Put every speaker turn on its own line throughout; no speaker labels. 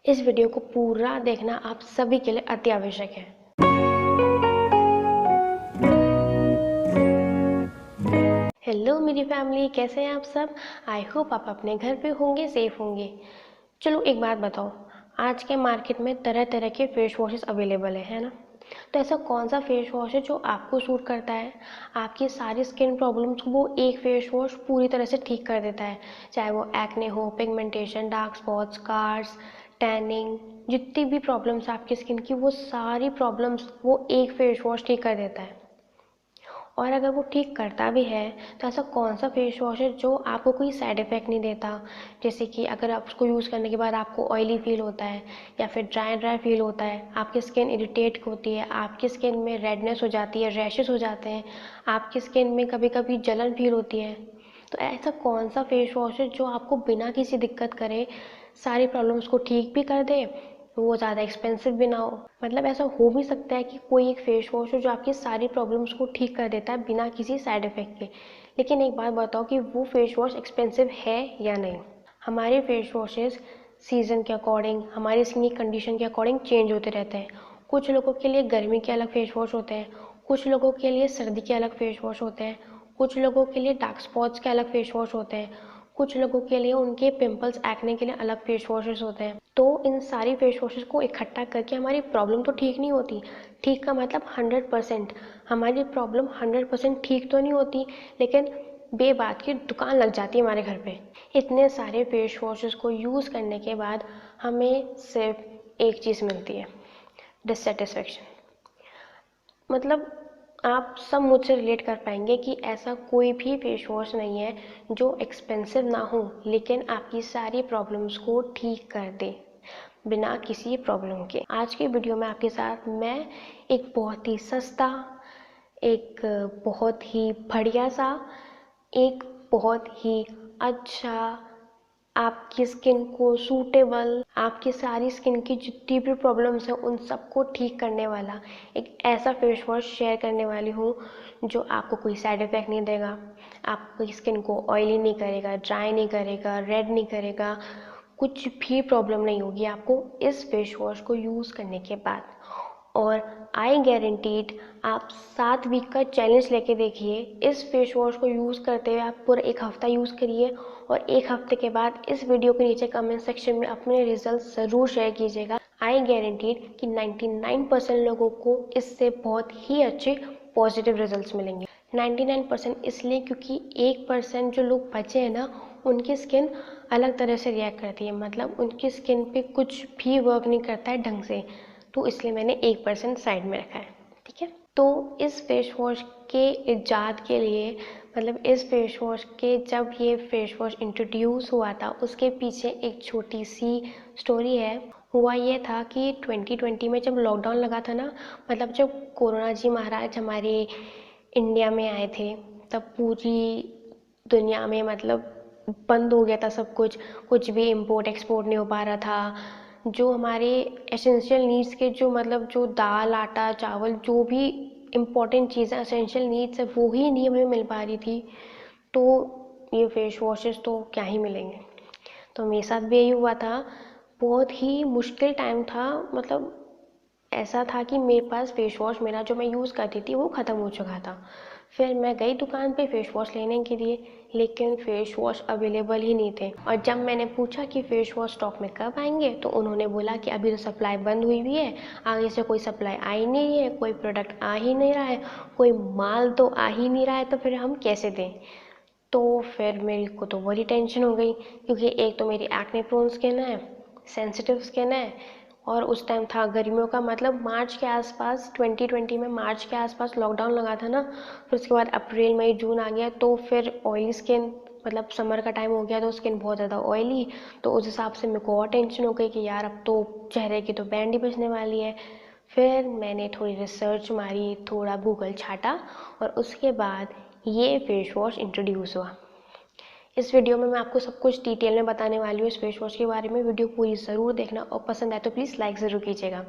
इस वीडियो को पूरा देखना आप सभी के लिए अति आवश्यक है। हेलो मेरी फैमिली, कैसे हैं आप सब। आई होप आप अपने घर पे होंगे, सेफ होंगे। चलो एक बात बताओ, आज के मार्केट में तरह तरह के फेस वॉशेस अवेलेबल है ना। तो ऐसा कौन सा फेस वॉश है जो आपको सूट करता है, आपकी सारी स्किन प्रॉब्लम्स को वो एक फेस वॉश पूरी तरह से ठीक कर देता है। चाहे वो एक्ने हो, pigmentation, dark spots, scars, tanning, जितनी भी प्रॉब्लम्स आपकी स्किन की, वो सारी प्रॉब्लम्स वो एक फेस वॉश ठीक कर देता है। और अगर वो ठीक करता भी है तो ऐसा कौन सा फेस वॉश है जो आपको कोई साइड इफ़ेक्ट नहीं देता। जैसे कि अगर आप उसको यूज़ करने के बाद आपको ऑयली फील होता है या फिर ड्राई फील होता है, आपकी स्किन इरिटेट होती है, आपकी स्किन में रेडनेस हो जाती है, रैशेस हो जाते हैं, आपकी स्किन में कभी कभी जलन फील होती है। तो ऐसा कौन सा फेस वॉश है जो आपको बिना किसी दिक्कत करे सारी प्रॉब्लम्स को ठीक भी कर दे, वो ज़्यादा एक्सपेंसिव भी ना हो। मतलब ऐसा हो भी सकता है कि कोई एक फेस वॉश हो जो आपकी सारी प्रॉब्लम्स को ठीक कर देता है बिना किसी साइड इफ़ेक्ट के। लेकिन एक बात बताओ कि वो फेस वॉश एक्सपेंसिव है या नहीं। हमारे फेस वॉशेस सीज़न के अकॉर्डिंग, हमारी स्किन की कंडीशन के अकॉर्डिंग चेंज होते रहते हैं। कुछ लोगों के लिए गर्मी के अलग फेस वॉश होते हैं, कुछ लोगों के लिए सर्दी के अलग फेस वॉश होते हैं, कुछ लोगों के लिए डार्क स्पॉट्स के अलग फेस वॉश होते हैं, कुछ लोगों के लिए उनके पिंपल्स, एक्ने के लिए अलग फेस वॉशेस होते हैं। तो इन सारी फेस वॉशेस को इकट्ठा करके हमारी प्रॉब्लम तो ठीक नहीं होती। ठीक का मतलब 100%। हमारी प्रॉब्लम 100% ठीक तो नहीं होती, लेकिन बेबात की दुकान लग जाती है हमारे घर पे। इतने सारे फेस वॉशेस को यूज़ करने के बाद हमें सिर्फ एक चीज़ मिलती है, डिससेटिस्फेक्शन। मतलब आप सब मुझसे रिलेट कर पाएंगे कि ऐसा कोई भी फेस वॉश नहीं है जो एक्सपेंसिव ना हो लेकिन आपकी सारी प्रॉब्लम्स को ठीक कर दे बिना किसी प्रॉब्लम के। आज की वीडियो में आपके साथ मैं एक बहुत ही सस्ता, एक बहुत ही बढ़िया सा, एक बहुत ही अच्छा, आपकी स्किन को सूटेबल, आपकी सारी स्किन की जितनी भी प्रॉब्लम्स हैं उन सबको ठीक करने वाला एक ऐसा फेस वॉश शेयर करने वाली हूँ जो आपको कोई साइड इफ़ेक्ट नहीं देगा, आपकी स्किन को ऑयली नहीं करेगा, ड्राई नहीं करेगा, रेड नहीं करेगा, कुछ भी प्रॉब्लम नहीं होगी आपको इस फेस वॉश को यूज़ करने के बाद। और आई गारंटीड, आप 7 वीक का चैलेंज लेके देखिए। इस फेस वॉश को यूज़ करते हुए आप पूरा एक हफ़्ता यूज़ करिए और एक हफ्ते के बाद इस वीडियो के नीचे कमेंट सेक्शन में अपने रिजल्ट ज़रूर शेयर कीजिएगा। आई गारंटीड कि 99% लोगों को इससे बहुत ही अच्छे पॉजिटिव रिजल्ट्स मिलेंगे। 99% इसलिए क्योंकि 1% जो लोग बचे हैं ना, उनकी स्किन अलग तरह से रिएक्ट करती है। मतलब उनकी स्किन पे कुछ भी वर्क नहीं करता है ढंग से, तो इसलिए मैंने 1% साइड में रखा है। ठीक है, तो इस फेस वॉश के इजाद के लिए, मतलब इस फेस वॉश के जब ये फेस वॉश इंट्रोड्यूस हुआ था उसके पीछे एक छोटी सी स्टोरी है। हुआ ये था कि 2020 में जब लॉकडाउन लगा था ना, मतलब जब कोरोना जी महाराज हमारे इंडिया में आए थे, तब पूरी दुनिया में मतलब बंद हो गया था सब कुछ, कुछ भी इम्पोर्ट एक्सपोर्ट नहीं हो पा रहा था। जो हमारे एसेंशियल नीड्स के, जो मतलब जो दाल, आटा, चावल, जो भी इम्पोर्टेंट चीज़ें एसेंशियल नीड्स है, वो ही नहीं हमें मिल पा रही थी। तो ये फेस वॉशेस तो क्या ही मिलेंगे। तो मेरे साथ भी यही हुआ था। बहुत ही मुश्किल टाइम था। मतलब ऐसा था कि मेरे पास फेस वॉश मेरा जो मैं यूज़ करती थी वो ख़त्म हो चुका था। फिर मैं गई दुकान पे फेस वॉश लेने के लिए, लेकिन फेस वॉश अवेलेबल ही नहीं थे। और जब मैंने पूछा कि फेस वॉश स्टॉक में कब आएंगे, तो उन्होंने बोला कि अभी तो सप्लाई बंद हुई हुई है, आगे से कोई सप्लाई आ ही नहीं रही है, कोई प्रोडक्ट आ ही नहीं रहा है, कोई माल तो आ ही नहीं रहा है, तो फिर हम कैसे दें। तो फिर मेरे को तो बड़ी टेंशन हो गई, क्योंकि एक तो मेरी एक्ने प्रोन स्किन है, सेंसिटिव स्किन है, और उस टाइम था गर्मियों का, मतलब मार्च के आसपास, 2020 में मार्च के आसपास लॉकडाउन लगा था ना। फिर उसके बाद अप्रैल मई जून आ गया, तो फिर ऑयली स्किन, मतलब समर का टाइम हो गया तो स्किन बहुत ज़्यादा ऑयली। तो उस हिसाब से मेरे को और टेंशन हो गई कि यार अब तो चेहरे की तो बैंड ही बजने वाली है। फिर मैंने थोड़ी रिसर्च मारी, थोड़ा गूगल छाटा, और उसके बाद ये फेस वॉश इंट्रोड्यूस हुआ। इस वीडियो में मैं आपको सब कुछ डिटेल में बताने वाली हूँ इस फेस वॉश के बारे में। वीडियो पूरी ज़रूर देखना, और पसंद आए तो प्लीज़ लाइक ज़रूर कीजिएगा।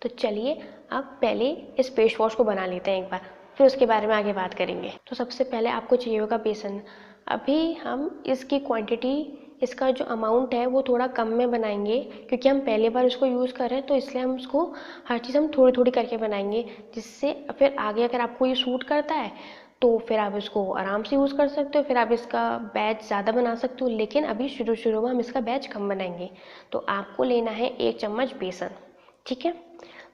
तो चलिए अब पहले इस फेस वॉश को बना लेते हैं एक बार, फिर उसके बारे में आगे बात करेंगे। तो सबसे पहले आपको चाहिए होगा बेसन। अभी हम इसकी क्वांटिटी इसका जो अमाउंट है वो थोड़ा कम में बनाएंगे, क्योंकि हम पहली बार इसको यूज़ कर रहे हैं, तो इसलिए हम उसको हर चीज़ हम थोड़ी थोड़ी करके बनाएंगे, जिससे फिर आगे अगर आपको ये सूट करता है तो फिर आप इसको आराम से यूज़ कर सकते हो, फिर आप इसका बैच ज़्यादा बना सकते हो। लेकिन अभी शुरू शुरू में हम इसका बैच कम बनाएंगे। तो आपको लेना है 1 चम्मच बेसन, ठीक है।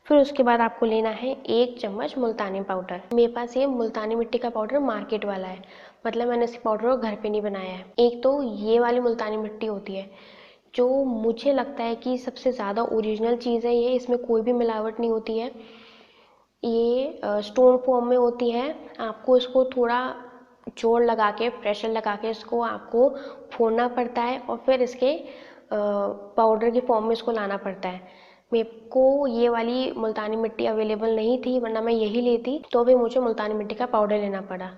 फिर उसके बाद आपको लेना है 1 चम्मच मुल्तानी पाउडर। मेरे पास ये मुल्तानी मिट्टी का पाउडर मार्केट वाला है, मतलब मैंने इस पाउडर को घर पे नहीं बनाया है। एक तो ये वाली मुल्तानी मिट्टी होती है, जो मुझे लगता है कि सबसे ज़्यादा ओरिजिनल चीज़ है ये, इसमें कोई भी मिलावट नहीं होती है। ये स्टोन फॉर्म में होती है। आपको इसको थोड़ा जोर लगा के, प्रेशर लगा के इसको आपको फोड़ना पड़ता है और फिर इसके पाउडर की फॉर्म में इसको लाना पड़ता है। मेरे को ये वाली मुल्तानी मिट्टी अवेलेबल नहीं थी, वरना मैं यही लेती, तो भी मुझे मुल्तानी मिट्टी का पाउडर लेना पड़ा।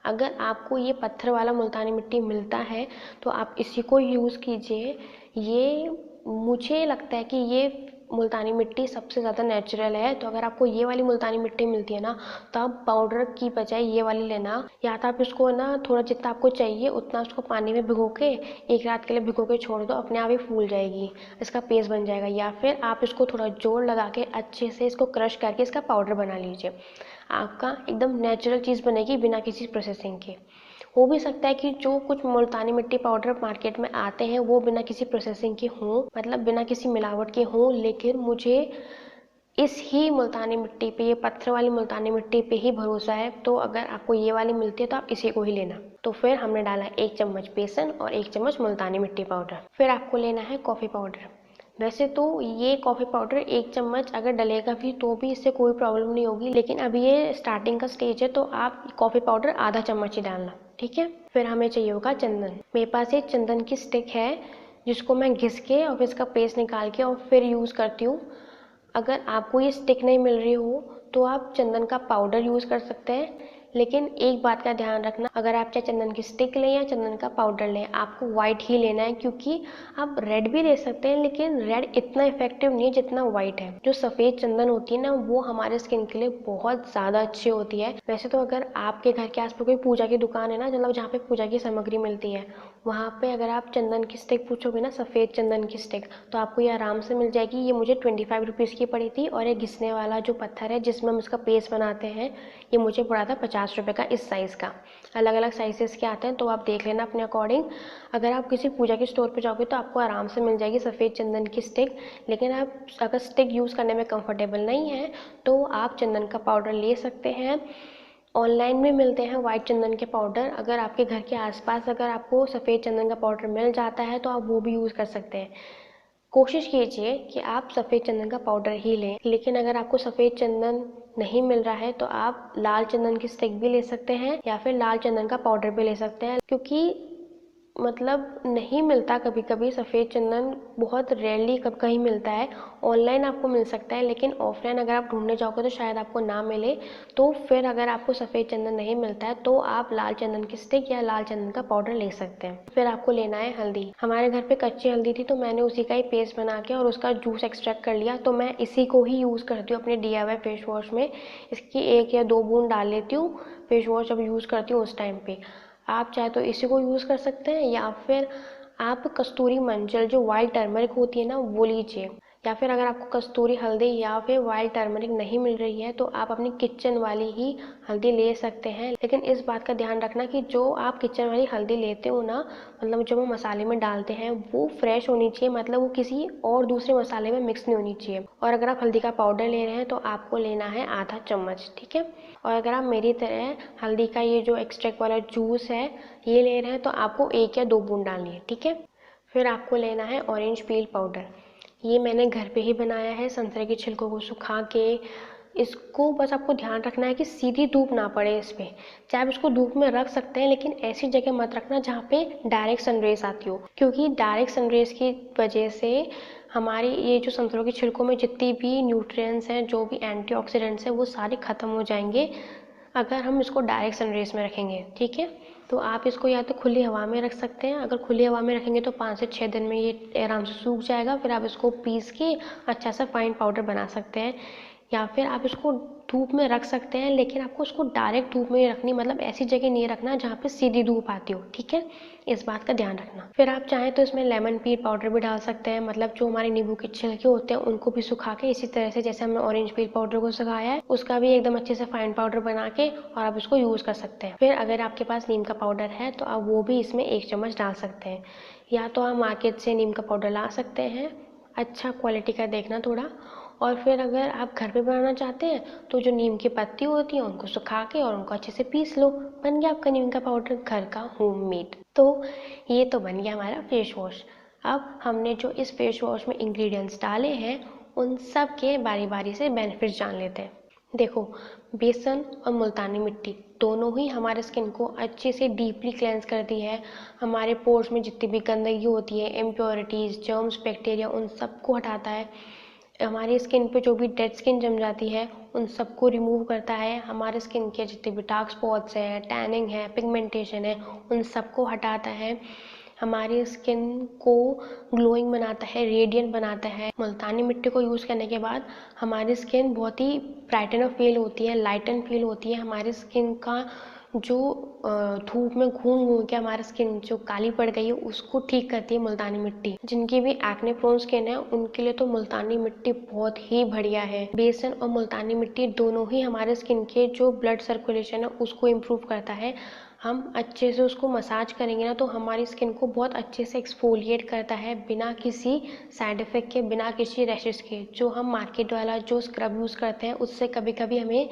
अगर आपको ये पत्थर वाला मुल्तानी मिट्टी मिलता है तो आप इसी को यूज़ कीजिए। ये मुझे लगता है कि ये मुल्तानी मिट्टी सबसे ज़्यादा नेचुरल है। तो अगर आपको ये वाली मुल्तानी मिट्टी मिलती है ना, तो आप पाउडर की बजाय ये वाली लेना। या तो आप इसको ना थोड़ा जितना आपको चाहिए उतना उसको पानी में भिगो के 1 रात के लिए भिगो के छोड़ दो, अपने आप ही फूल जाएगी, इसका पेस्ट बन जाएगा। या फिर आप इसको थोड़ा जोर लगा के अच्छे से इसको क्रश करके इसका पाउडर बना लीजिए। आपका एकदम नेचुरल चीज़ बनेगी बिना किसी प्रोसेसिंग के। हो भी सकता है कि जो कुछ मुल्तानी मिट्टी पाउडर मार्केट में आते हैं वो बिना किसी प्रोसेसिंग के हों, मतलब बिना किसी मिलावट के हों, लेकिन मुझे इस ही मुल्तानी मिट्टी पे, ये पत्थर वाली मुल्तानी मिट्टी पे ही भरोसा है। तो अगर आपको ये वाली मिलती है तो आप इसी को ही लेना। तो फिर हमने डाला 1 चम्मच बेसन और 1 चम्मच मुल्तानी मिट्टी पाउडर। फिर आपको लेना है कॉफ़ी पाउडर। वैसे तो ये कॉफ़ी पाउडर 1 चम्मच अगर डलेगा भी तो भी इससे कोई प्रॉब्लम नहीं होगी, लेकिन अभी ये स्टार्टिंग का स्टेज है तो आप कॉफ़ी पाउडर आधा चम्मच ही डालना, ठीक है। फिर हमें चाहिए होगा चंदन। मेरे पास एक चंदन की स्टिक है, जिसको मैं घिस के और फिर इसका पेस्ट निकाल के और फिर यूज़ करती हूँ। अगर आपको ये स्टिक नहीं मिल रही हो तो आप चंदन का पाउडर यूज़ कर सकते हैं। लेकिन एक बात का ध्यान रखना, अगर आप चाहे चंदन की स्टिक लें या चंदन का पाउडर लें, आपको वाइट ही लेना है, क्योंकि आप रेड भी ले सकते हैं लेकिन रेड इतना इफेक्टिव नहीं है जितना वाइट है। जो सफ़ेद चंदन होती है ना, वो हमारे स्किन के लिए बहुत ज़्यादा अच्छी होती है। वैसे तो अगर आपके घर के आसपास कोई पूजा की दुकान है ना, मतलब जहाँ पे पूजा की सामग्री मिलती है, वहाँ पे अगर आप चंदन की स्टिक पूछोगे ना, सफ़ेद चंदन की स्टिक, तो आपको ये आराम से मिल जाएगी। ये मुझे 25 रुपीज़ की पड़ी थी। और ये घिसने वाला जो पत्थर है जिसमें हम इसका पेस्ट बनाते हैं, ये मुझे पड़ा था 50 रुपये का, इस साइज़ का। अलग अलग साइजेस के आते हैं, तो आप देख लेना अपने अकॉर्डिंग। अगर आप किसी पूजा के स्टोर पे जाओगे तो आपको आराम से मिल जाएगी सफ़ेद चंदन की स्टिक। लेकिन आप अगर स्टिक यूज़ करने में कंफर्टेबल नहीं है तो आप चंदन का पाउडर ले सकते हैं। ऑनलाइन में मिलते हैं वाइट चंदन के पाउडर। अगर आपके घर के आसपास अगर आपको सफ़ेद चंदन का पाउडर मिल जाता है तो आप वो भी यूज़ कर सकते हैं। कोशिश कीजिए कि आप सफ़ेद चंदन का पाउडर ही लें। लेकिन अगर आपको सफ़ेद चंदन नहीं मिल रहा है तो आप लाल चंदन की स्टिक भी ले सकते हैं या फिर लाल चंदन का पाउडर भी ले सकते हैं, क्योंकि मतलब नहीं मिलता कभी कभी सफ़ेद चंदन, बहुत रेयरली कब कहीं मिलता है। ऑनलाइन आपको मिल सकता है, लेकिन ऑफलाइन अगर आप ढूंढने जाओगे तो शायद आपको ना मिले। तो फिर अगर आपको सफ़ेद चंदन नहीं मिलता है तो आप लाल चंदन की स्टिक या लाल चंदन का पाउडर ले सकते हैं। फिर आपको लेना है हल्दी। हमारे घर पे कच्ची हल्दी थी तो मैंने उसी का ही पेस्ट बना के और उसका जूस एक्सट्रैक्ट कर लिया। तो मैं इसी को ही यूज़ करती हूँ अपने DIY फेस वॉश में। इसकी 1 या 2 बूंद डाल लेती हूँ फेस वॉश जब यूज़ करती हूँ उस टाइम पे। आप चाहे तो इसी को यूज़ कर सकते हैं, या फिर आप कस्तूरी मंजल जो वाइल्ड टर्मरिक होती है ना, वो लीजिए। या फिर अगर आपको कस्तूरी हल्दी या फिर वाइल्ड टर्मरिक नहीं मिल रही है तो आप अपनी किचन वाली ही हल्दी ले सकते हैं। लेकिन इस बात का ध्यान रखना कि जो आप किचन वाली हल्दी लेते हो ना, मतलब जो वो मसाले में डालते हैं, वो फ्रेश होनी चाहिए, मतलब वो किसी और दूसरे मसाले में मिक्स नहीं होनी चाहिए। और अगर आप हल्दी का पाउडर ले रहे हैं तो आपको लेना है आधा चम्मच, ठीक है। और अगर आप मेरी तरह हल्दी का ये जो एक्सट्रैक्ट वाला जूस है ये ले रहे हैं तो आपको 1 या 2 बूंद डालनी है, ठीक है। फिर आपको लेना है ऑरेंज पील पाउडर। ये मैंने घर पे ही बनाया है, संतरे के छिलकों को सुखा के। इसको बस आपको ध्यान रखना है कि सीधी धूप ना पड़े इस पर। चाहे आप इसको धूप में रख सकते हैं, लेकिन ऐसी जगह मत रखना जहाँ पे डायरेक्ट सनरेज आती हो, क्योंकि डायरेक्ट सनरेज की वजह से हमारी ये जो संतरों के छिलकों में जितनी भी न्यूट्रिएंट्स हैं, जो भी एंटीऑक्सीडेंट्स हैं, वो सारे ख़त्म हो जाएंगे अगर हम इसको डायरेक्ट सनरेज में रखेंगे, ठीक है। तो आप इसको या तो खुली हवा में रख सकते हैं। अगर खुली हवा में रखेंगे तो 5 से 6 दिन में ये आराम से सूख जाएगा। फिर आप इसको पीस के अच्छा सा फाइन पाउडर बना सकते हैं। या फिर आप इसको धूप में रख सकते हैं, लेकिन आपको उसको डायरेक्ट धूप में रखनी, मतलब ऐसी जगह नहीं रखना जहाँ पे सीधी धूप आती हो, ठीक है, इस बात का ध्यान रखना। फिर आप चाहें तो इसमें लेमन पील पाउडर भी डाल सकते हैं, मतलब जो हमारे नींबू के छिलके होते हैं उनको भी सुखा के, इसी तरह से जैसे हमने ऑरेंज पील पाउडर को सुखाया है उसका भी एकदम अच्छे से फाइन पाउडर बना के और आप उसको यूज़ कर सकते हैं। फिर अगर आपके पास नीम का पाउडर है तो आप वो भी इसमें 1 चम्मच डाल सकते हैं, या तो आप मार्केट से नीम का पाउडर ला सकते हैं, अच्छा क्वालिटी का देखना थोड़ा। और फिर अगर आप घर पे बनाना चाहते हैं तो जो नीम की पत्ती होती है उनको सुखा के और उनको अच्छे से पीस लो, बन गया आपका नीम का पाउडर घर का होममेड। तो ये तो बन गया हमारा फेस वॉश। अब हमने जो इस फेस वॉश में इंग्रेडिएंट्स डाले हैं उन सब के बारी बारी से बेनिफिट्स जान लेते हैं। देखो, बेसन और मुल्तानी मिट्टी दोनों ही हमारे स्किन को अच्छे से डीपली क्लेंस करती है, हमारे पोर्स में जितनी भी गंदगी होती है, इम्प्योरिटीज़, जर्म्स, बैक्टीरिया, उन सबको हटाता है। हमारी स्किन पे जो भी डेड स्किन जम जाती है उन सबको रिमूव करता है, हमारे स्किन के जितने भी डार्क स्पॉट्स हैं, टैनिंग है, पिगमेंटेशन है, उन सबको हटाता है, हमारी स्किन को ग्लोइंग बनाता है, रेडियंट बनाता है। मुल्तानी मिट्टी को यूज़ करने के बाद हमारी स्किन बहुत ही ब्राइटन फील होती है, लाइटन फील होती है, हमारी स्किन का जो धूप में घूम घूम के हमारी स्किन जो काली पड़ गई है उसको ठीक करती है मुल्तानी मिट्टी। जिनकी भी एक्ने प्रोन स्किन है उनके लिए तो मुल्तानी मिट्टी बहुत ही बढ़िया है। बेसन और मुल्तानी मिट्टी दोनों ही हमारे स्किन के जो ब्लड सर्कुलेशन है उसको इम्प्रूव करता है। हम अच्छे से उसको मसाज करेंगे ना तो हमारी स्किन को बहुत अच्छे से एक्सफोलिएट करता है, बिना किसी साइड इफ़ेक्ट के, बिना किसी रैशेस के। जो हम मार्केट वाला जो स्क्रब यूज़ करते हैं उससे कभी कभी हमें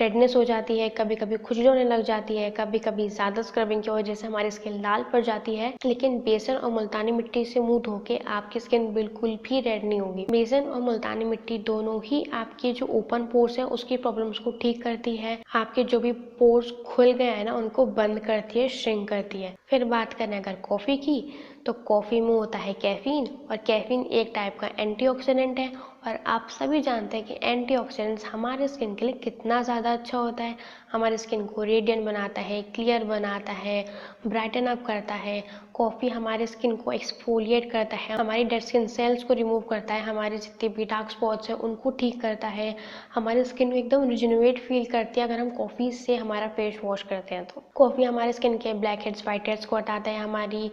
रेडनेस हो जाती है, कभी कभी खुजली होने लग जाती है, कभी कभी ज़्यादा स्क्रबिंग की वजह से हमारी स्किन लाल पड़ जाती है। लेकिन बेसन और मुल्तानी मिट्टी से मुंह धो के आपकी स्किन बिल्कुल भी रेड नहीं होगी। बेसन और मुल्तानी मिट्टी दोनों ही आपके जो ओपन पोर्स है उसकी प्रॉब्लम्स को ठीक करती है, आपके जो भी पोर्स खुल गए हैं ना उनको बंद करती है, श्रिंक करती है। फिर बात करें अगर कॉफ़ी की, तो कॉफ़ी में होता है कैफ़ीन, और कैफ़ीन एक टाइप का एंटीऑक्सीडेंट है, और आप सभी जानते हैं कि एंटीऑक्सीडेंट्स हमारे स्किन के लिए कितना ज़्यादा अच्छा होता है। हमारे स्किन को रेडियंट बनाता है, क्लियर बनाता है, ब्राइटन अप करता है। कॉफ़ी हमारे स्किन को एक्सफोलिएट करता है, हमारी डेड स्किन सेल्स को रिमूव करता है, हमारे जितने भी डार्क स्पॉट्स हैं उनको ठीक करता है, हमारी स्किन को एकदम रिजुनवेट फील करती है अगर हम कॉफ़ी से हमारा फेस वॉश करते हैं तो। कॉफ़ी हमारे स्किन के ब्लैक हेड्स, वाइट हेड्स को हटाता है, हमारी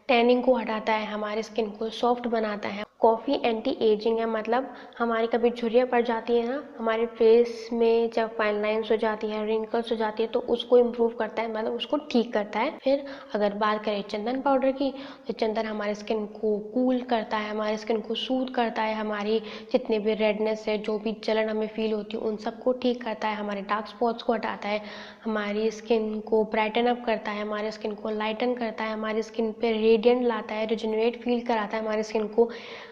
टैनिंग को हटाता है, हमारे स्किन को सॉफ्ट बनाता है। कॉफ़ी एंटी एजिंग है, मतलब हमारी कभी झुर्रियाँ पड़ जाती है ना हमारे फेस में, जब फाइन लाइन्स हो जाती है, रिंकल्स हो जाती है, तो उसको इम्प्रूव करता है, मतलब उसको ठीक करता है। फिर अगर बात करें चंदन पाउडर की, तो चंदन हमारे स्किन को कूल करता है, हमारे स्किन को सूद करता है, हमारी जितने भी रेडनेस है, जो भी जलन हमें फील होती है उन सबको ठीक करता है, हमारे डार्क स्पॉट्स को हटाता है, हमारी स्किन को ब्राइटन अप करता है, हमारे स्किन को लाइटन करता है, हमारी स्किन पे रेडियंट लाता है, रिजुनवेट फील कराता है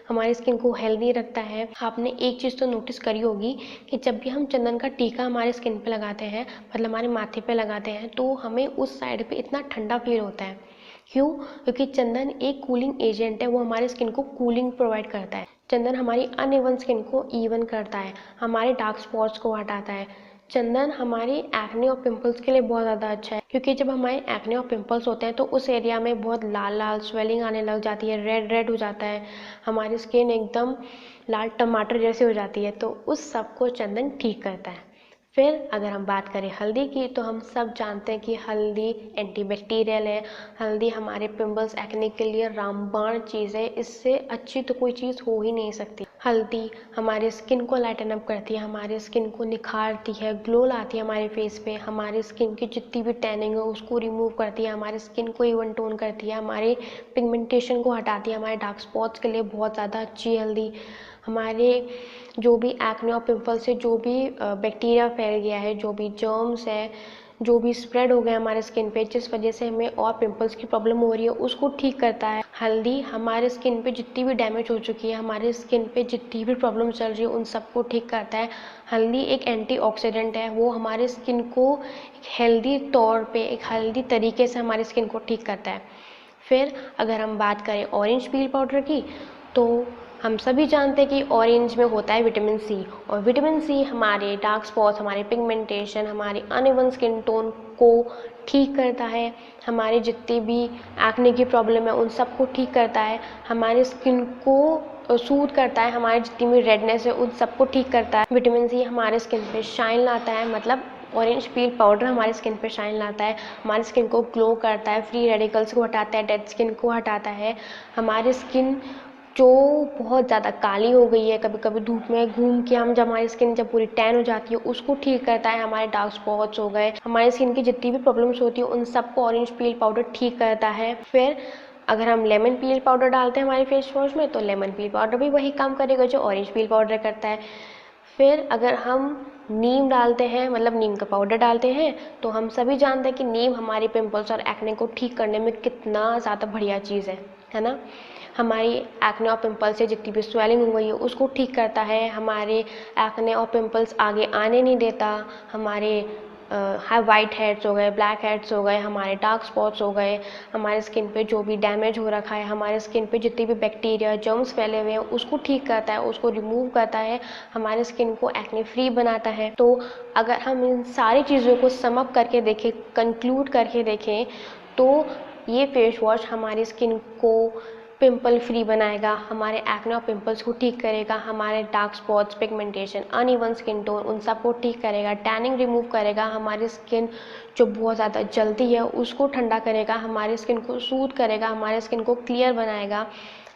हमारी स्किन को हेल्दी रखता है। आपने एक चीज़ तो नोटिस करी होगी कि जब भी हम चंदन का टीका हमारे स्किन पे लगाते हैं, मतलब हमारे माथे पे लगाते हैं, तो हमें उस साइड पे इतना ठंडा फील होता है। क्यों? क्योंकि चंदन एक कूलिंग एजेंट है, वो हमारे स्किन को कूलिंग प्रोवाइड करता है। चंदन हमारी अनइवन स्किन को इवन करता है, हमारे डार्क स्पॉट्स को हटाता है। चंदन हमारी एक्ने और पिंपल्स के लिए बहुत ज़्यादा अच्छा है, क्योंकि जब हमारे एक्ने और पिंपल्स होते हैं तो उस एरिया में बहुत लाल लाल स्वेलिंग आने लग जाती है, रेड रेड हो जाता है, हमारी स्किन एकदम लाल टमाटर जैसी हो जाती है, तो उस सब को चंदन ठीक करता है। फिर अगर हम बात करें हल्दी की, तो हम सब जानते हैं कि हल्दी एंटीबैक्टीरियल है, हल्दी हमारे पिंपल्स एक्ने के लिए रामबाण चीज़ है, इससे अच्छी तो कोई चीज़ हो ही नहीं सकती। हल्दी हमारे स्किन को लाइटन अप करती है, हमारे स्किन को निखारती है, ग्लो लाती है हमारे फेस पे, हमारे स्किन की जितनी भी टैनिंग है उसको रिमूव करती है, हमारे स्किन को इवन टोन करती है, हमारे पिगमेंटेशन को हटाती है, हमारे डार्क स्पॉट्स के लिए बहुत ज़्यादा अच्छी है हल्दी। हमारे जो भी एक्ने और पिंपल से जो भी बैक्टीरिया फैल गया है, जो भी जर्म्स है, जो भी स्प्रेड हो गया हमारे स्किन पे, जिस वजह से हमें और पिंपल्स की प्रॉब्लम हो रही है, उसको ठीक करता है। हल्दी हमारे स्किन पे जितनी भी डैमेज हो चुकी है, हमारे स्किन पे जितनी भी प्रॉब्लम चल रही है, उन सबको ठीक करता है। हल्दी एक एंटीऑक्सीडेंट है, वो हमारे स्किन को एक हेल्दी तौर पे, एक हेल्दी तरीके से हमारी स्किन को ठीक करता है। फिर अगर हम बात करें ऑरेंज पील पाउडर की, तो हम सभी जानते हैं कि ऑरेंज में होता है विटामिन सी, और विटामिन सी हमारे डार्क स्पॉट्स, हमारे पिगमेंटेशन, हमारे अनइवन स्किन टोन को ठीक करता है, हमारे जितनी भी एक्ने की प्रॉब्लम है उन सबको ठीक करता है, हमारे स्किन को सूद करता है, हमारी जितनी भी रेडनेस है उन सबको ठीक करता है। विटामिन सी हमारे स्किन पे शाइन लाता है, मतलब ऑरेंज पील पाउडर हमारी स्किन पे शाइन लाता है, हमारी स्किन को ग्लो करता है, फ्री रेडिकल्स को हटाता है, डेड स्किन को हटाता है। हमारी स्किन जो बहुत ज़्यादा काली हो गई है, कभी कभी धूप में घूम के हम जब हमारी स्किन जब पूरी टैन हो जाती है उसको ठीक करता है। हमारे डार्क स्पॉट्स हो गए, हमारी स्किन की जितनी भी प्रॉब्लम्स होती है उन सबको ऑरेंज पील पाउडर ठीक करता है। फिर अगर हम लेमन पील पाउडर डालते हैं हमारे फेस वॉश में तो लेमन पील पाउडर भी वही काम करेगा जो ऑरेंज पील पाउडर करता है। फिर अगर हम नीम डालते हैं, मतलब नीम का पाउडर डालते हैं, तो हम सभी जानते हैं कि नीम हमारी पिंपल्स और एक्ने को ठीक करने में कितना ज़्यादा बढ़िया चीज़ है ना। हमारी एक्ने और पिंपल्स से जितनी भी स्वेलिंग हो गई है उसको ठीक करता है, हमारे एक्ने और पिंपल्स आगे आने नहीं देता, हमारे वाइट हेड्स हो गए, ब्लैक हेड्स हो गए, हमारे डार्क स्पॉट्स हो गए, हमारे स्किन पे जो भी डैमेज हो रखा है, हमारे स्किन पे जितने भी बैक्टीरिया जर्म्स फैले हुए हैं उसको ठीक करता है, उसको रिमूव करता है, हमारे स्किन को एक्ने फ्री बनाता है। तो अगर हम इन सारी चीज़ों को सम अप करके देखें, कंक्लूड करके देखें, तो ये फेस वॉश हमारी स्किन को पिंपल फ्री बनाएगा, हमारे एक्ने और पिंपल्स को ठीक करेगा, हमारे dark spots, pigmentation, uneven skin tone उन सब को ठीक करेगा, टैनिंग रिमूव करेगा, हमारी स्किन जो बहुत ज़्यादा जलती है उसको ठंडा करेगा, हमारी स्किन को सूद करेगा, हमारे स्किन को क्लियर बनाएगा,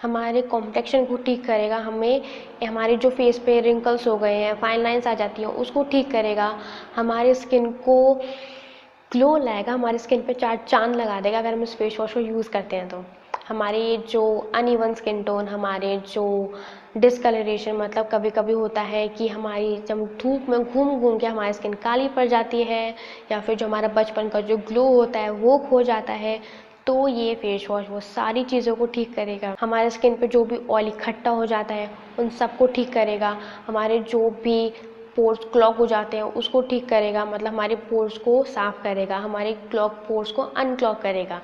हमारे कॉम्प्लेक्शन को ठीक करेगा, हमें हमारे जो फेस पे रिंकल्स हो गए हैं, फाइन लाइंस आ जाती हैं उसको ठीक करेगा, हमारे स्किन को ग्लो लाएगा, हमारी स्किन पे चार चांद लगा देगा अगर हम इस फेस वॉश को यूज़ करते हैं तो। हमारे जो अनइवन स्किन टोन, हमारे जो डिस्कलरेशन, मतलब कभी कभी होता है कि हमारी जब धूप में घूम घूम के हमारी स्किन काली पड़ जाती है, या फिर जो हमारा बचपन का जो ग्लो होता है वो खो जाता है, तो ये फेस वॉश वो सारी चीज़ों को ठीक करेगा। हमारे स्किन पे जो भी ऑयल इकट्ठा हो जाता है उन सबको ठीक करेगा, हमारे जो भी पोर्स क्लॉग हो जाते हैं उसको ठीक करेगा, मतलब हमारे पोर्स को साफ़ करेगा, हमारे क्लॉग पोर्स को अनक्लॉग करेगा,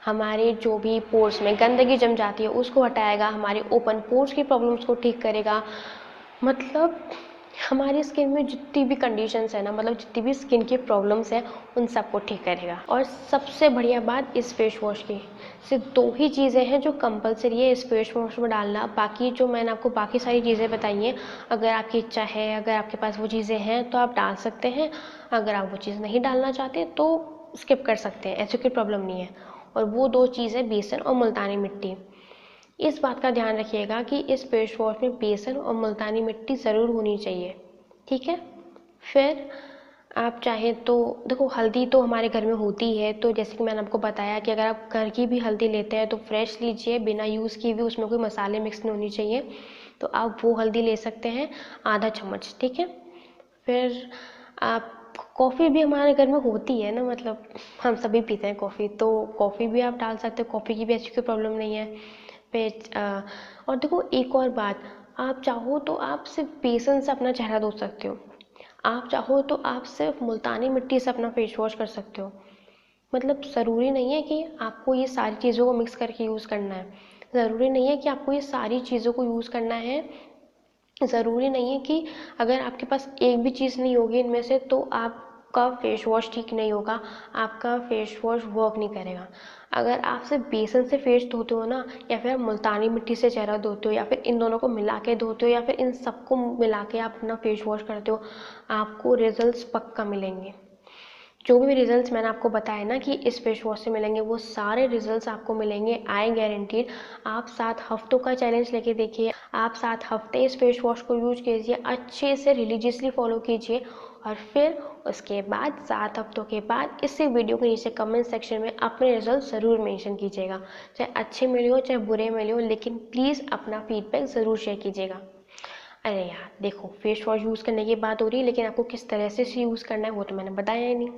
हमारे जो भी पोर्स में गंदगी जम जाती है उसको हटाएगा, हमारे ओपन पोर्स की प्रॉब्लम्स को ठीक करेगा। मतलब हमारी स्किन में जितनी भी कंडीशंस है ना, मतलब जितनी भी स्किन की प्रॉब्लम्स है उन सबको ठीक करेगा। और सबसे बढ़िया बात इस फेस वॉश की, सिर्फ 2 ही चीज़ें हैं जो कंपलसरी है इस फेस वॉश में डालना, बाकी जो मैंने आपको बाकी सारी चीज़ें बताई हैं, अगर आपकी इच्छा है, अगर आपके पास वो चीज़ें हैं तो आप डाल सकते हैं, अगर आप वो चीज़ नहीं डालना चाहते तो स्किप कर सकते हैं, ऐसी कोई प्रॉब्लम नहीं है। और वो 2 चीज़ें बेसन और मुल्तानी मिट्टी। इस बात का ध्यान रखिएगा कि इस फेस वॉश में बेसन और मुल्तानी मिट्टी ज़रूर होनी चाहिए, ठीक है। फिर आप चाहें तो देखो, हल्दी तो हमारे घर में होती है, तो जैसे कि मैंने आपको बताया कि अगर आप घर की भी हल्दी लेते हैं तो फ्रेश लीजिए, बिना यूज़ की भी, उसमें कोई मसाले मिक्स नहीं होनी चाहिए, तो आप वो हल्दी ले सकते हैं आधा चम्मच, ठीक है। फिर आप कॉफ़ी भी हमारे घर में होती है ना, मतलब हम सभी पीते हैं कॉफ़ी, तो कॉफ़ी भी आप डाल सकते हो, कॉफ़ी की भी ऐसी कोई प्रॉब्लम नहीं है। फिर और देखो एक और बात, आप चाहो तो आप सिर्फ बेसन से अपना चेहरा धो सकते हो, आप चाहो तो आप सिर्फ मुल्तानी मिट्टी से अपना फेस वॉश कर सकते हो। मतलब ज़रूरी नहीं है कि आपको ये सारी चीज़ों को मिक्स करके यूज़ करना है, ज़रूरी नहीं है कि आपको ये सारी चीज़ों को यूज़ करना है, ज़रूरी नहीं है कि अगर आपके पास एक भी चीज़ नहीं होगी इनमें से तो आपका फेस वॉश ठीक नहीं होगा, आपका फेस वॉश वर्क नहीं करेगा। अगर आप सिर्फ बेसन से फेस धोते हो ना, या फिर आप मुल्तानी मिट्टी से चेहरा धोते हो, या फिर इन दोनों को मिला के धोते हो, या फिर इन सबको मिला के आप अपना फेस वॉश करते हो, आपको रिजल्ट्स पक्का मिलेंगे। जो भी रिजल्ट्स मैंने आपको बताया ना कि इस फेस वॉश से मिलेंगे, वो सारे रिजल्ट्स आपको मिलेंगे, आई गारंटीड। आप 7 हफ्तों का चैलेंज लेके देखिए, आप 7 हफ्ते इस फेस वॉश को यूज कीजिए, अच्छे से रिलीजियसली फॉलो कीजिए, और फिर उसके बाद 7 हफ्तों के बाद इसी वीडियो के नीचे कमेंट सेक्शन में अपने रिजल्ट ज़रूर मेंशन कीजिएगा, चाहे अच्छे मिले हो चाहे बुरे मिले हो, लेकिन प्लीज़ अपना फीडबैक ज़रूर शेयर कीजिएगा। अरे यार देखो, फेस वॉश यूज़ करने की बात हो रही है, लेकिन आपको किस तरह से इसे यूज़ करना है वो तो मैंने बताया ही नहीं।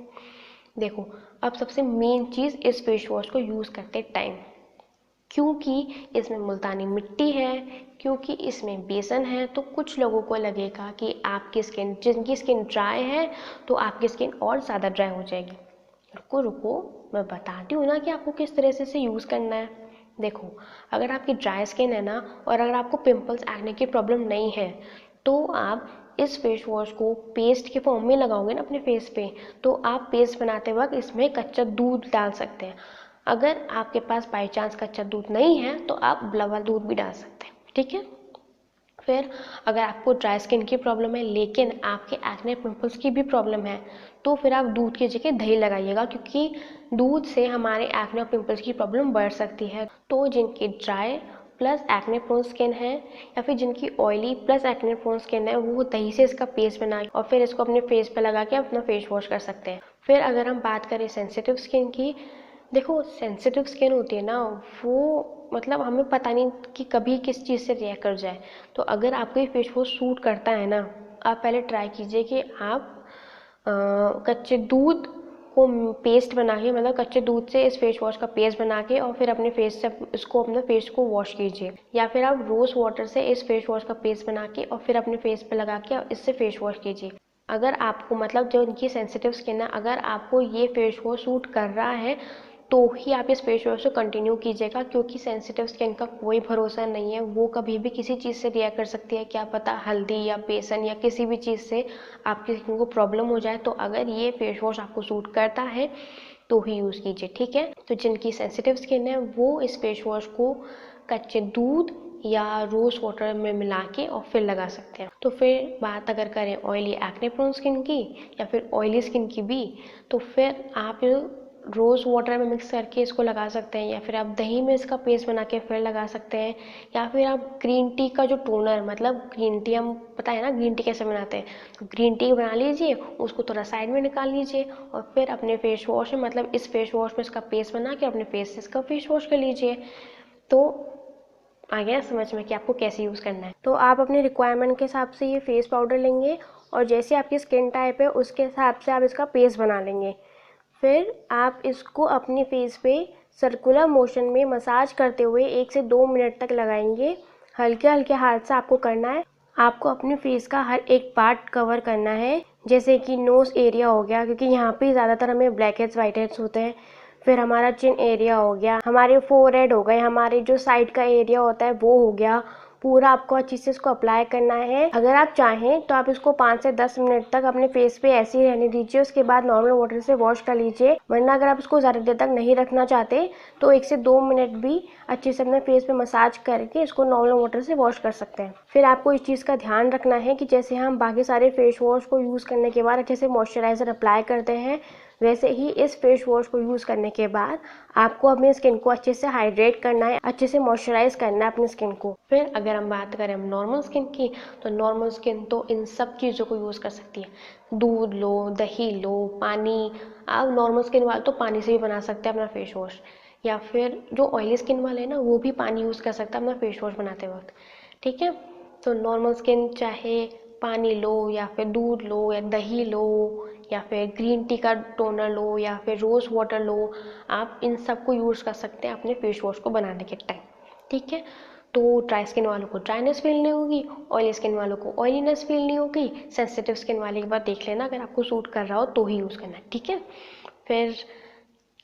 देखो, अब सबसे मेन चीज़ इस फेस वॉश को यूज़ करते टाइम, क्योंकि इसमें मुल्तानी मिट्टी है, क्योंकि इसमें बेसन है, तो कुछ लोगों को लगेगा कि आपकी स्किन, जिनकी स्किन ड्राई है तो आपकी स्किन और ज़्यादा ड्राई हो जाएगी। रुको रुको, मैं बताती हूँ ना कि आपको किस तरह से इसे यूज़ करना है। देखो, अगर आपकी ड्राई स्किन है ना, और अगर आपको पिंपल्स, एक्ने की प्रॉब्लम नहीं है, तो आप इस फेस वॉश को पेस्ट के फॉर्म में लगाओगे ना अपने फेस पे, तो आप पेस्ट बनाते वक्त इसमें कच्चा दूध डाल सकते हैं। अगर आपके पास बाई चांस कच्चा दूध नहीं है तो आप उबला हुआ दूध भी डाल सकते हैं, ठीक है। फिर अगर आपको ड्राई स्किन की प्रॉब्लम है लेकिन आपके एक्ने पिंपल्स की भी प्रॉब्लम है तो फिर आप दूध की जगह दही लगाइएगा, क्योंकि दूध से हमारे एक्ने और पिंपल्स की प्रॉब्लम बढ़ सकती है। तो जिनकी dry plus acne prone skin है या फिर जिनकी oily plus acne prone skin है, वो दही से इसका पेस्ट बना और फिर इसको अपने फेस पे लगा के अपना फेस वॉश कर सकते हैं। फिर अगर हम बात करें सेंसिटिव स्किन की, देखो सेंसिटिव स्किन होती है ना, वो मतलब हमें पता नहीं कि कभी किस चीज़ से रिएक्ट कर जाए। तो अगर आपको ये फेस वॉश सूट करता है ना, आप पहले ट्राई कीजिए कि आप कच्चे दूध को पेस्ट बना के, मतलब कच्चे दूध से इस फेस वॉश का पेस्ट बना के और फिर अपने फेस से इसको अपने फेस को वॉश कीजिए। या फिर आप रोज़ वाटर से इस फेस वॉश का पेस्ट बना के और फिर अपने फेस पे लगा के इससे फेस वॉश कीजिए। अगर आपको मतलब जो इनकी सेंसिटिव स्किन है, अगर आपको ये फेस वॉश सूट कर रहा है तो ही आप इस फेस वॉश को कंटिन्यू कीजिएगा, क्योंकि सेंसिटिव स्किन का कोई भरोसा नहीं है, वो कभी भी किसी चीज़ से रिएक्ट कर सकती है। क्या पता हल्दी या बेसन या किसी भी चीज़ से आपकी स्किन को प्रॉब्लम हो जाए। तो अगर ये फेस वॉश आपको सूट करता है तो ही यूज़ कीजिए, ठीक है। तो जिनकी सेंसिटिव स्किन है वो इस फेस वॉश को कच्चे दूध या रोज़ वाटर में मिला के और फिर लगा सकते हैं। तो फिर बात अगर करें ऑयली एक्ने प्रोन स्किन की या फिर ऑयली स्किन की भी, तो फिर आप रोज़ वाटर में मिक्स करके इसको लगा सकते हैं, या फिर आप दही में इसका पेस्ट बना के फिर लगा सकते हैं, या फिर आप ग्रीन टी का जो टोनर, मतलब ग्रीन टी हम पता है ना ग्रीन टी कैसे बनाते हैं, तो ग्रीन टी बना लीजिए, उसको थोड़ा साइड में निकाल लीजिए और फिर अपने फेस वॉश में, मतलब इस फेस वॉश में इसका पेस्ट बना के अपने फेस से इसका फेस वॉश कर लीजिए। तो आ गया समझ में कि आपको कैसे यूज़ करना है। तो आप अपने रिक्वायरमेंट के हिसाब से ये फेस पाउडर लेंगे और जैसे आपकी स्किन टाइप है उसके हिसाब से आप इसका पेस्ट बना लेंगे। फिर आप इसको अपनी फेस पे सर्कुलर मोशन में मसाज करते हुए 1 से 2 मिनट तक लगाएंगे। हल्के हल्के हाथ से आपको करना है। आपको अपने फेस का हर एक पार्ट कवर करना है, जैसे कि नोज़ एरिया हो गया, क्योंकि यहाँ पे ज़्यादातर हमें ब्लैक हेड्स वाइट हेड्स होते हैं। फिर हमारा चिन एरिया हो गया, हमारे फोरहेड हो गए, हमारे जो साइड का एरिया होता है वो हो गया। पूरा आपको अच्छे से इसको अप्लाई करना है। अगर आप चाहें तो आप इसको 5 से 10 मिनट तक अपने फेस पे ऐसे ही रहने दीजिए, उसके बाद नॉर्मल वाटर से वॉश कर लीजिए। वरना अगर आप इसको ज़्यादा देर तक नहीं रखना चाहते तो 1 से 2 मिनट भी अच्छे से अपने फेस पे मसाज करके इसको नॉर्मल वाटर से वॉश कर सकते हैं। फिर आपको इस चीज़ का ध्यान रखना है कि जैसे हम बाकी सारे फेस वॉश को यूज़ करने के बाद अच्छे से मॉइस्चराइज़र अप्लाई करते हैं, वैसे ही इस फेस वॉश को यूज़ करने के बाद आपको अपनी स्किन को अच्छे से हाइड्रेट करना है, अच्छे से मॉइस्चराइज करना है अपनी स्किन को। फिर अगर हम बात करें हम नॉर्मल स्किन की, तो नॉर्मल स्किन तो इन सब चीज़ों को यूज़ कर सकती है। दूध लो, दही लो, पानी। आप नॉर्मल स्किन वाले तो पानी से भी बना सकते हैं अपना फेस वॉश, या फिर जो ऑयली स्किन वाले हैं ना वो भी पानी यूज़ कर सकता है अपना फेस वॉश बनाते वक्त, ठीक है। तो नॉर्मल स्किन चाहे पानी लो या फिर दूध लो या दही लो या फिर ग्रीन टी का टोनर लो या फिर रोज़ वाटर लो, आप इन सब को यूज़ कर सकते हैं अपने फेस वॉश को बनाने के टाइम, ठीक है। तो ड्राई स्किन वालों को ड्राइनेस फील नहीं होगी, ऑयली स्किन वालों को ऑयलीनेस फील नहीं होगी। सेंसिटिव स्किन वाले की बात देख लेना, अगर आपको सूट कर रहा हो तो ही यूज़ करना है, ठीक है। फिर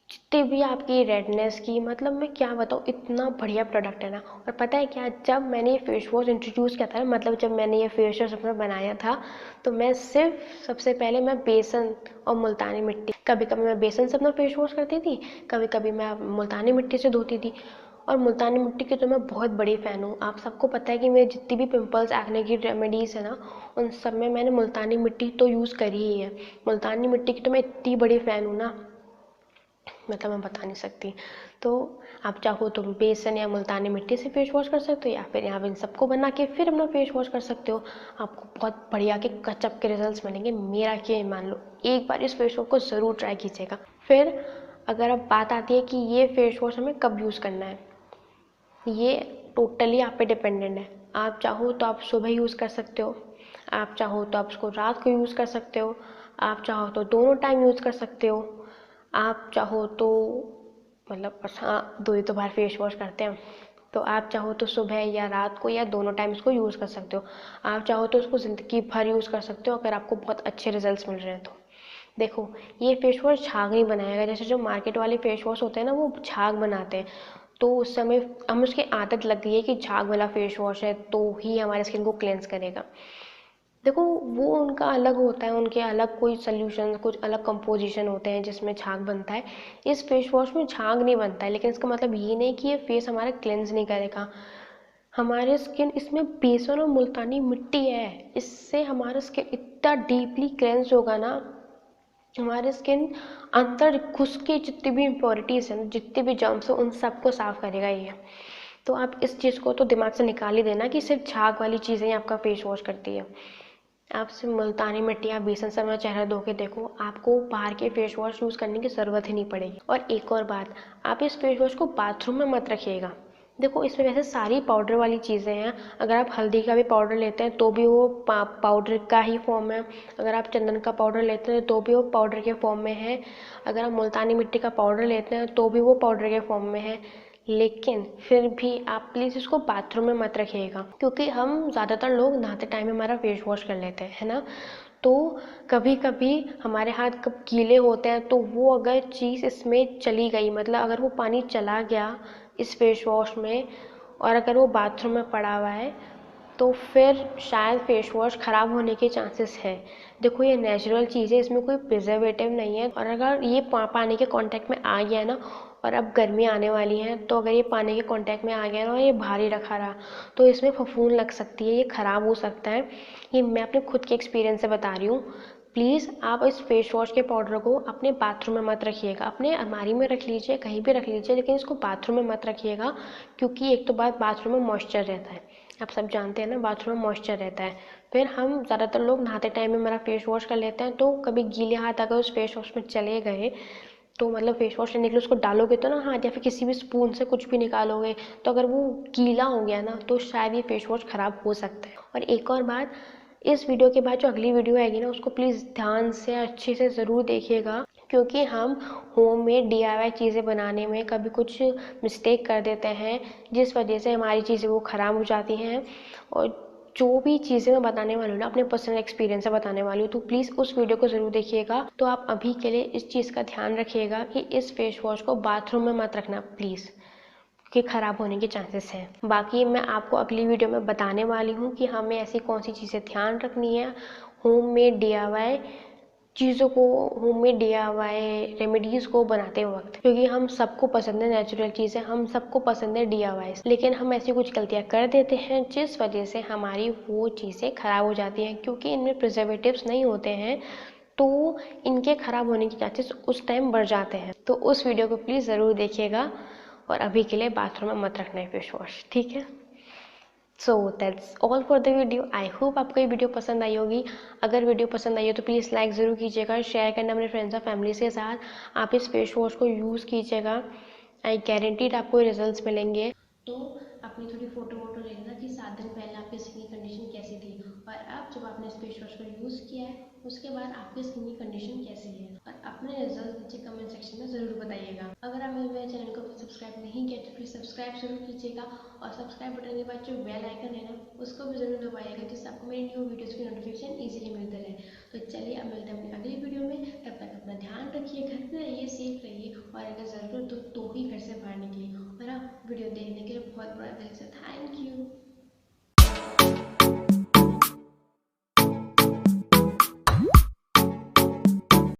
जितनी भी आपकी रेडनेस की, मतलब मैं क्या बताऊँ, इतना बढ़िया प्रोडक्ट है ना। और पता है क्या, जब मैंने ये फेस वॉश इंट्रोड्यूस किया था, मतलब जब मैंने ये फेस वॉश अपना बनाया था, तो मैं सिर्फ सबसे पहले मैं बेसन और मुल्तानी मिट्टी, कभी कभी मैं बेसन से अपना फेस वॉश करती थी, कभी कभी मैं मुल्तानी मिट्टी से धोती थी। और मुल्तानी मिट्टी की तो मैं बहुत बड़ी फ़ैन हूँ। आप सबको पता है कि मेरी जितनी भी पिंपल्स एक्ने की रेमेडीज़ है ना, उन सब में मैंने मुल्तानी मिट्टी तो यूज़ करी ही है। मुल्तानी मिट्टी की तो मैं इतनी बड़ी फ़ैन हूँ ना, मतलब मैं बता नहीं सकती। तो आप चाहो तो बेसन या मुल्तानी मिट्टी से फेस वॉश कर सकते हो, या फिर यहाँ पे इन सबको बना के फिर अपना फेस वॉश कर सकते हो। आपको बहुत बढ़िया के गजब के रिजल्ट्स मिलेंगे, मेरा क्या मान लो। एक बार इस फेस वॉश को ज़रूर ट्राई कीजिएगा। फिर अगर अब बात आती है कि ये फेस वॉश हमें कब यूज़ करना है, ये टोटली आप पे डिपेंडेंट है। आप चाहो तो आप सुबह यूज़ कर सकते हो, आप चाहो तो आप उसको रात को यूज़ कर सकते हो, आप चाहो तो दोनों टाइम यूज़ कर सकते हो, आप चाहो तो मतलब हाँ 2 ही तो बार फेस वॉश करते हैं, तो आप चाहो तो सुबह या रात को या दोनों टाइम इसको यूज़ कर सकते हो। आप चाहो तो इसको ज़िंदगी भर यूज़ कर सकते हो अगर आपको बहुत अच्छे रिजल्ट्स मिल रहे हैं तो। देखो ये फेस वॉश झाग नहीं बनाएगा, जैसे जो मार्केट वाले फेस वॉश होते हैं ना वो झाग बनाते हैं। तो उस समय हमें उसकी आदत लग गई है कि झाग वाला फेस वॉश है तो ही हमारे स्किन को क्लेंस करेगा। देखो वो उनका अलग होता है, उनके अलग कोई सोल्यूशन, कुछ अलग कंपोजिशन होते हैं जिसमें झाग बनता है। इस फेस वॉश में झाग नहीं बनता है, लेकिन इसका मतलब ये नहीं कि ये फेस हमारा क्लेंस नहीं करेगा। हमारे स्किन इसमें बेसन और मुल्तानी मिट्टी है, इससे हमारा स्किन इतना डीपली क्लेंस होगा ना, हमारे स्किन अंदर घुस के जितनी भी इम्प्योरिटीज़ हैं, जितने भी जर्म्स हैं, उन सबको साफ़ करेगा ये। तो आप इस चीज़ को तो दिमाग से निकाल ही देना कि सिर्फ झाग वाली चीज़ें ही आपका फेस वॉश करती है। आप सिर्फ मुल्तानी मिट्टी या बेसन से अपना चेहरा धो के देखो, आपको बाहर के फेस वॉश यूज़ करने की ज़रूरत ही नहीं पड़ेगी। और एक और बात, आप इस फेस वॉश को बाथरूम में मत रखिएगा। देखो, इसमें वैसे सारी पाउडर वाली चीज़ें हैं। अगर आप हल्दी का भी पाउडर लेते हैं तो भी वो पाउडर का ही फॉर्म है। अगर आप चंदन का पाउडर लेते हैं तो भी वो पाउडर के फॉर्म में है। अगर आप मुल्तानी मिट्टी का पाउडर लेते हैं तो भी वो पाउडर के फॉर्म में है। लेकिन फिर भी आप प्लीज़ इसको बाथरूम में मत रखिएगा, क्योंकि हम ज़्यादातर लोग नहाते टाइम हमारा फेस वॉश कर लेते हैं, है ना। तो कभी कभी हमारे हाथ कब गीले होते हैं तो वो अगर चीज़ इसमें चली गई, मतलब अगर वो पानी चला गया इस फेस वॉश में और अगर वो बाथरूम में पड़ा हुआ है तो फिर शायद फेस वॉश ख़राब होने के चांसेस है। देखो, ये नेचुरल चीज़ है, इसमें कोई प्रिजर्वेटिव नहीं है। और अगर ये पानी के कांटेक्ट में आ गया ना, और अब गर्मी आने वाली है, तो अगर ये पानी के कांटेक्ट में आ गया ना और ये भारी रखा रहा तो इसमें फफूंद लग सकती है, ये ख़राब हो सकता है। ये मैं अपने खुद के एक्सपीरियंस से बता रही हूँ। प्लीज़ आप इस फेस वॉश के पाउडर को अपने बाथरूम में मत रखिएगा, अपने अलमारी में रख लीजिए, कहीं भी रख लीजिए, लेकिन इसको बाथरूम में मत रखिएगा। क्योंकि एक तो बात, बाथरूम में मॉइस्चर रहता है, आप सब जानते हैं ना, बाथरूम में मॉइस्चर रहता है। फिर हम ज़्यादातर लोग नहाते टाइम में हमारा फेस वॉश कर लेते हैं, तो कभी गीले हाथ अगर उस फेस वॉश में चले गए तो मतलब फेस वॉश लेने के लिए उसको डालोगे तो ना हाथ, या फिर किसी भी स्पून से कुछ भी निकालोगे, तो अगर वो गीला हो गया ना तो शायद ये फेस वॉश ख़राब हो सकता है। और एक और बात, इस वीडियो के बाद जो अगली वीडियो आएगी ना, उसको प्लीज़ ध्यान से अच्छे से ज़रूर देखिएगा, क्योंकि हम होममेड DIY चीज़ें बनाने में कभी कुछ मिस्टेक कर देते हैं, जिस वजह से हमारी चीज़ें वो ख़राब हो जाती हैं। और जो भी चीज़ें मैं बताने वाली हूँ ना, अपने पर्सनल एक्सपीरियंस से बताने वाली हूँ, तो प्लीज़ उस वीडियो को ज़रूर देखिएगा। तो आप अभी के लिए इस चीज़ का ध्यान रखिएगा कि इस फेस वॉश को बाथरूम में मत रखना प्लीज़, क्योंकि ख़राब होने के चांसेस हैं। बाकी मैं आपको अगली वीडियो में बताने वाली हूँ कि हमें ऐसी कौन सी चीज़ें ध्यान रखनी है होममेड DIY चीज़ों को, होममेड DIY रेमेडीज़ को बनाते वक्त, क्योंकि हम सबको पसंद है नेचुरल चीज़ें, हम सबको पसंद है DIY, लेकिन हम ऐसी कुछ गलतियाँ कर देते हैं जिस वजह से हमारी वो चीज़ें ख़राब हो जाती हैं, क्योंकि इनमें प्रिजर्वेटिव्स नहीं होते हैं, तो इनके ख़राब होने के चांसेस उस टाइम बढ़ जाते हैं। तो उस वीडियो को प्लीज़ ज़रूर देखिएगा। और अभी के लिए बाथरूम में मत रखना है फेस वॉश, ठीक है। So that's all for the video. I hope आपको ये वीडियो पसंद आई होगी। अगर वीडियो पसंद आई हो तो प्लीज़ लाइक ज़रूर कीजिएगा, शेयर करना अपने फ्रेंड्स और फैमिलीज के साथ। आप इस फेस वॉश को यूज़ कीजिएगा, आई गारंटीड आपको रिजल्ट्स मिलेंगे। तो अपनी थोड़ी फ़ोटो वोटो ले लेना कि 7 दिन पहले आपकी स्किन की कंडीशन कैसी थी, और अब जब आपने इस फेस वॉश को यूज़ किया है उसके बाद आपकी स्किन की कंडीशन कैसी है, और अपने रिजल्ट नीचे कमेंट सेक्शन में ज़रूर बताइएगा। अगर आपने मेरे चैनल को सब्सक्राइब नहीं किया तो प्लीज़ सब्सक्राइब जरूर कीजिएगा, और सब्सक्राइब बटन के बाद जो बेल आइकन है ना उसको भी ज़रूर दबाइएगा, जिससे आपको मेरी न्यू वीडियोज़ की नोटिफिकेशन ईजिली मिलते रहे। तो चलिए, अब मिलते हैं अपनी अगली वीडियो में। तब तक अपना ध्यान रखिए, घर पे रहिए, सेफ रहिए, और अगर ज़रूरत हो तो